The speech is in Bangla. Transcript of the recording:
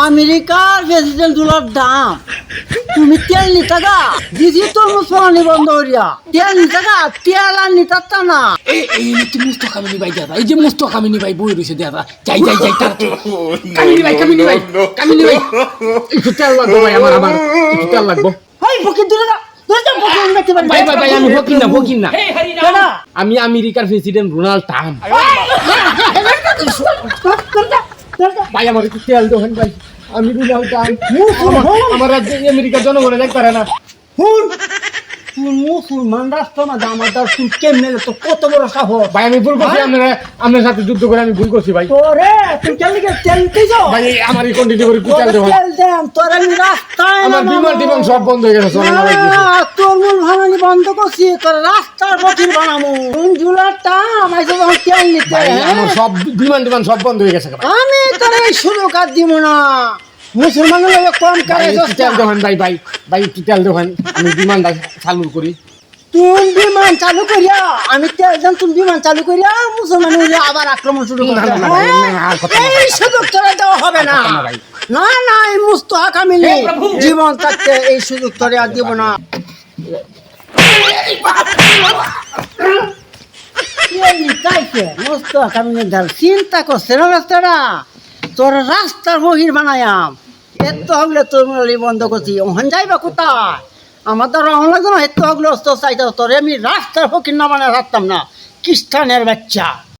আমেরিকার প্রেসিডেন্ট ডলার দাম তুমি তেল নিতে গা দিদি তোর মুসলমানি বন্ধ করিয়া তেল নিতে গা তেল আর নিতে না এই তুই মুস্ত কামিনী ভাই দাদা এই যে মুস্ত কামিনী ভাই বই রয়েছে দাদা যাই কামিনী ভাই একটু তেল লাগবো ভাই আমার একটু তেল লাগবো এই ফকির দূরে যা ভাই আমি ফকির না আমি আমেরিকার প্রেসিডেন্ট ডোনাল্ড ট্রাম্প ভাই আমার একটু তেল দেন ভাই আমি ডোনাল্ড ট্রাম্প আমার রাজ্যে আমেরিকার জনগণে দেখতে পারে না তুই মুসলমান রাষ্ট্র না আমার দাস তুই কেমনে তো কত বড় সাহস ভাই আমি ভুল করছি আপনার সাথে যুদ্ধ করে আমি ভুল করছি ভাই তোরে তুই কেন তেল নিতে যাও ভাই আমার এই কন্টিনিউ করে একটু তেল দেন তেল দেন তোর আমি রাস্তায় আমার বিমান সব বন্ধ হয়ে গেছে তোর মূল ভাঙানি বন্ধ করছি তোর রাস্তার ফকির বানামু জুলাটা আমার যখন তেল নিতে আমার সব বিমান সব বন্ধ হয়ে গেছে আমি তোর এই সুযোগ আর দিব না মুসলমানের লোক কম করে তেল দেন ভাই একটু তেল দেন আমি বিমানটা চালু করি তুই বিমান চালু করিয়া আমি তেল দেন তুমি বিমান চালু করিয়া মুসলমান আবার আক্রমণ শুরু করতে এই সুযোগ তোরা দেওয়া হবে না না এই মুস্তাহাক আমি জীবন থাকতে এই সুযোগ তোরে আর দিব না মুস্তাহাক আমি চিন্তা করছে না রাস্তাটা তোর রাস্তার বহির বানায়াম এত হগলে তোর বন্ধ করছি ওখান যাইবা কোথায় আমার তো রহন লাগতো না এত হগলে অস্ত চাইতে তোরে আমি রাস্তার ফকির না বানায় থাকতাম না খ্রিস্টানের বাচ্চা